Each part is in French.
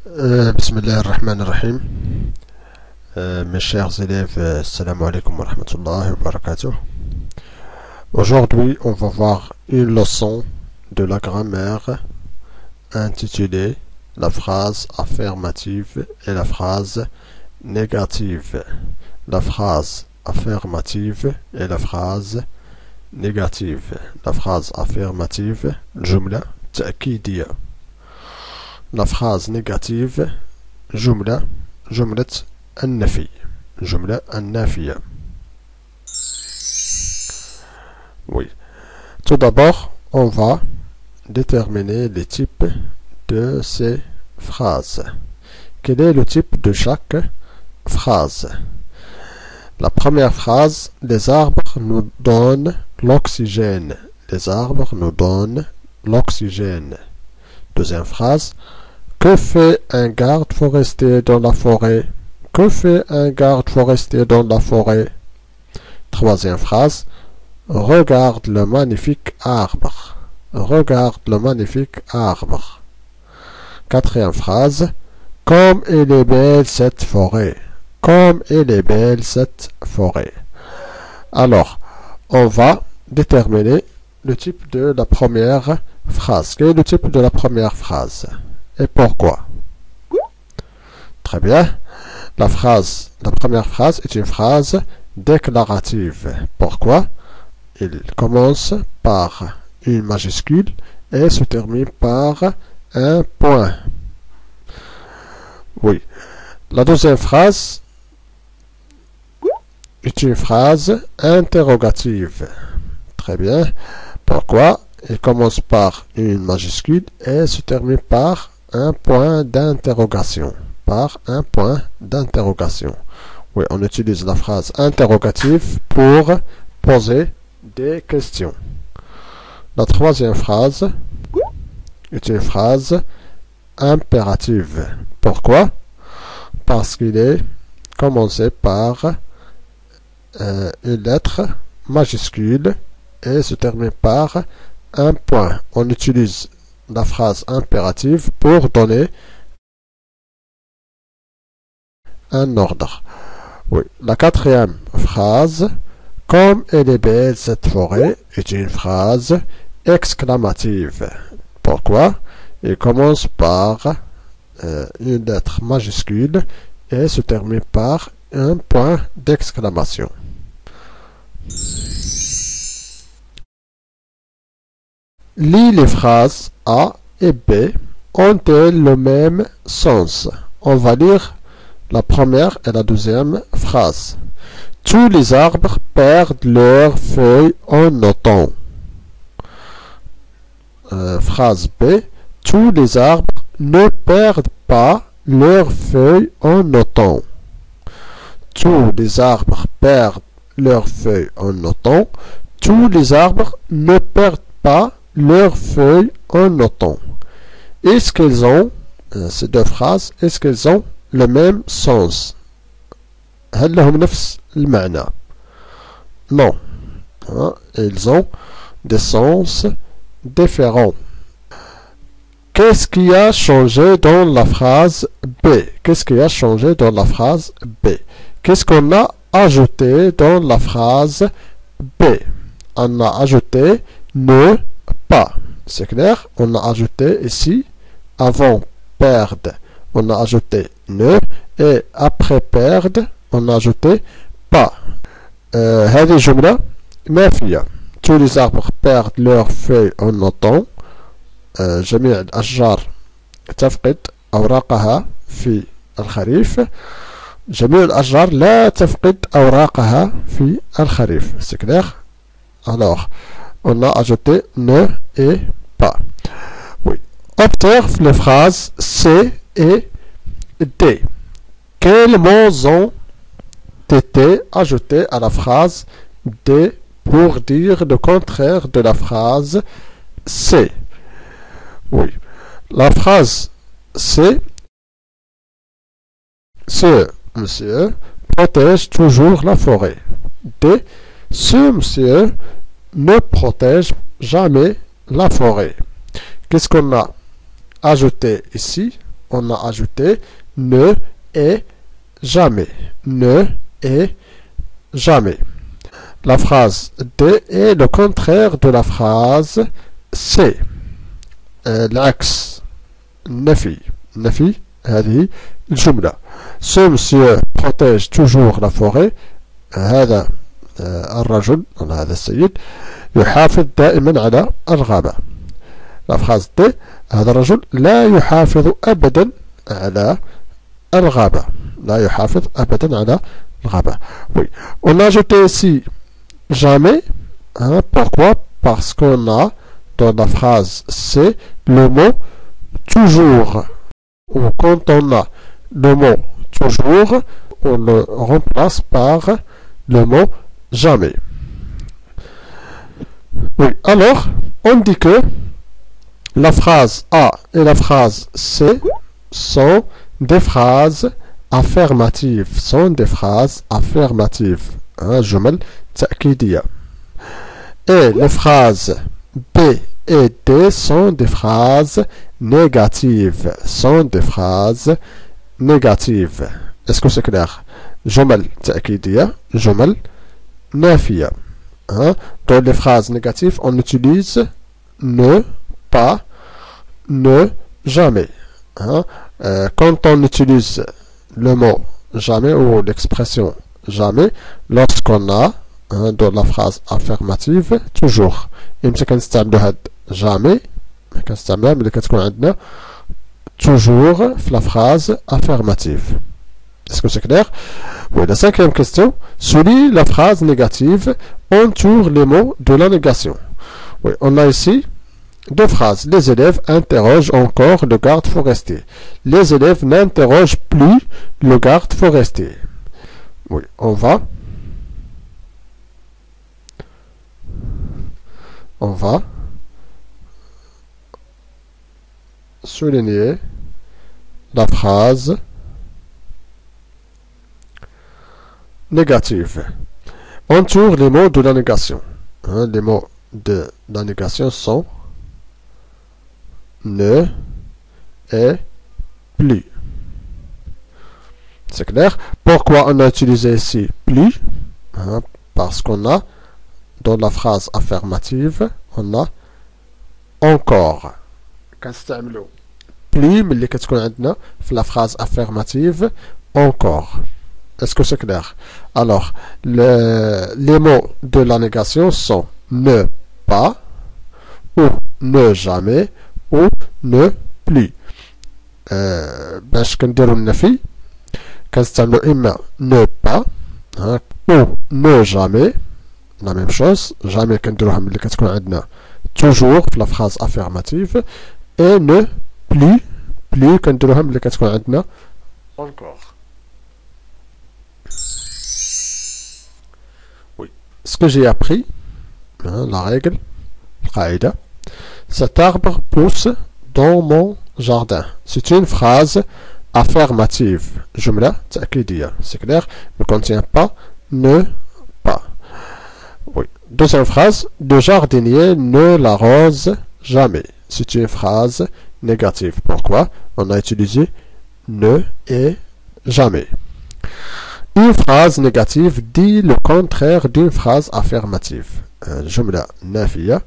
Bismillah ar-Rahman ar-Rahim. Mes chers élèves, Assalamu alaikum wa rahmatullahi wa barakatuh. Aujourd'hui, on va voir une leçon de la grammaire intitulée la phrase affirmative et la phrase négative. La phrase affirmative et la phrase négative. La phrase affirmative, jumla ta'kidiyya. La phrase négative, jumla an-nafi. Jumla an-nafiya. Oui. Tout d'abord, on va déterminer les types de ces phrases. Quel est le type de chaque phrase? La première phrase, les arbres nous donnent l'oxygène. Les arbres nous donnent l'oxygène. Deuxième phrase, que fait un garde forestier dans la forêt? Que fait un garde forestier dans la forêt? Troisième phrase, regarde le magnifique arbre. Regarde le magnifique arbre. Quatrième phrase, comme elle est belle cette forêt. Comme elle est belle cette forêt. Alors, on va déterminer le type de la première phrase. Quel est le type de la première phrase? Et pourquoi? Très bien. La première phrase est une phrase déclarative. Pourquoi? Il commence par une majuscule et se termine par un point. Oui. La deuxième phrase est une phrase interrogative. Très bien. Pourquoi? Il commence par une majuscule et se termine par un point d'interrogation. Par un point d'interrogation. Oui, on utilise la phrase interrogative pour poser des questions. La troisième phrase est une phrase impérative. Pourquoi? Parce qu'il est commencé par une lettre majuscule et se termine par un point. On utilise la phrase impérative pour donner un ordre. Oui. La quatrième phrase, comme elle est belle cette forêt, est une phrase exclamative. Pourquoi? Il commence par une lettre majuscule et se termine par un point d'exclamation. Lis les phrases A et B. Ont-elles le même sens? On va lire la première et la deuxième phrase. Tous les arbres perdent leurs feuilles en automne. Phrase B. Tous les arbres ne perdent pas leurs feuilles en automne. Tous les arbres perdent leurs feuilles en automne. Tous les arbres ne perdent pas leurs feuilles en automne. Est-ce qu'elles ont, ces deux phrases, est-ce qu'elles ont le même sens? هل لهم نفس المعنى؟ Non. Ils ont des sens différents. Qu'est-ce qui a changé dans la phrase B? Qu'est-ce qui a changé dans la phrase B? Qu'est-ce qu'on a ajouté dans la phrase B? On a ajouté ne pas. C'est clair? On a ajouté ici, avant perdre, on a ajouté ne, et après perdre, on a ajouté pas. هذه جملة نافية. Tous les arbres perdent leurs feuilles en automne. جميع الأشجار تفقد أوراقها في الخريف. جميع الأشجار لا تفقد أوراقها في الخريف. C'est clair? Alors, on a ajouté ne et pas. Oui. Observe les phrases C et D. Quels mots ont été ajoutés à la phrase D pour dire le contraire de la phrase C? Oui. La phrase C, ce monsieur protège toujours la forêt. D, ce monsieur ne protège jamais la forêt. Qu'est-ce qu'on a ajouté ici? on a ajouté ne et jamais. Ne et jamais. La phrase D est le contraire de la phrase C. العكس نفي هذه الجملة. Ce monsieur protège toujours la forêt. هذا الرجل هذا السيد يحافظ دائما على الغابة. La phrase D, هذا الرجل لا يحافظ أبدا على الغابة. لا يحافظ أبدا على الغابة. Oui. On a ajouté ici jamais. Hein, pourquoi? Parce qu'on a dans la phrase C le mot toujours. Ou quand on a le mot toujours, on le remplace par le mot jamais. Oui, alors, on dit que la phrase A et la phrase C sont des phrases affirmatives. Sont des phrases affirmatives. جمل تأكيدية. Et les phrases B et D sont des phrases négatives. Sont des phrases négatives. Est-ce que c'est clair? جمل تأكيدية, جمل نافية. Dans les phrases négatives, on utilise ne, pas, ne, jamais. Quand on utilise le mot jamais ou l'expression jamais, lorsqu'on a dans la phrase affirmative toujours. يمكن كنستعملو هاد jamais كنستعملها ملي كتكون عندنا toujours في la phrase affirmative. Est-ce que c'est clair? Oui, la cinquième question. Souligne la phrase négative, entoure les mots de la négation. Oui, on a ici deux phrases. Les élèves interrogent encore le garde forestier. Les élèves n'interrogent plus le garde forestier. Oui, on va souligner la phrase négative. Entoure les mots de la négation. Les mots de la négation sont ne et plus. C'est clair? Pourquoi on a utilisé ici plus? Parce qu'on a dans la phrase affirmative, on a encore. كنستعملو plus ملي كتكون عندنا في la phrase affirmative encore. Est-ce que c'est clair? Alors, les mots de la négation sont ne pas, ou ne jamais, ou ne plus. باش كنديرو النفي كنستعملو إما ne pas ou ne jamais. La même chose, jamais كنديروها ملي كتكون عندنا toujours في la phrase affirmative, et ne plus كنديروها ملي كتكون عندنا encore. Oui. Ce que j'ai appris, la règle, القاعدة, cet arbre pousse dans mon jardin. C'est une phrase affirmative. جملة تأكيدية. C'est clair? Ne contient pas ne pas. Oui. Deuxième phrase, le jardinier ne l'arrose jamais. C'est une phrase négative. Pourquoi? On a utilisé ne et jamais. Une phrase négative dit le contraire d'une phrase affirmative. جملة نافية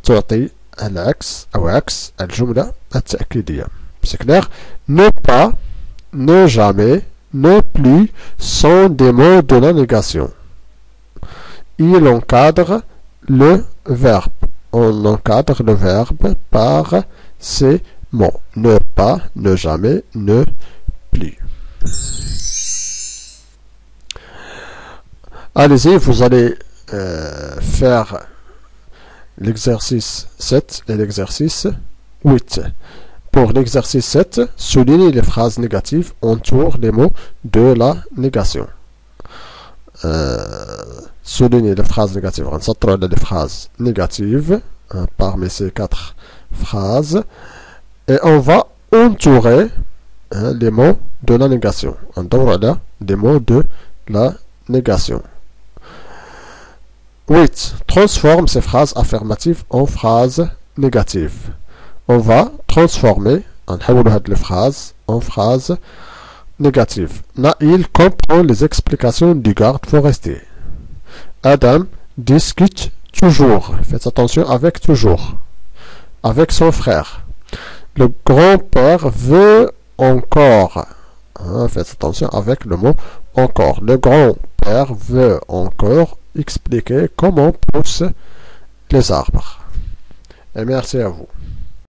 تعطي العكس أو عكس الجملة التأكيدية. C'est clair? Ne pas, ne jamais, ne plus sont des mots de la négation. Il encadre le verbe. On encadre le verbe par ces mots. Ne pas, ne jamais, ne plus. Allez-y, vous allez faire l'exercice 7 et l'exercice 8. Pour l'exercice 7, soulignez les phrases négatives entoure les mots de la négation. Soulignez les phrases négatives. On s'attrape les phrases négatives parmi ces 4 phrases et on va entourer les mots de la négation. On doit là des mots de la négation. 8. Transforme ces phrases affirmatives en phrases négatives. On va transformer غنحولوا هاد الفراز en phrase négative. Naïl comprend les explications du garde forestier. Adam discute toujours, faites attention avec toujours, avec son frère. Le grand-père veut encore, faites attention avec le mot encore. Le grand-père veut encore expliquer comment poussent les arbres. Et merci à vous.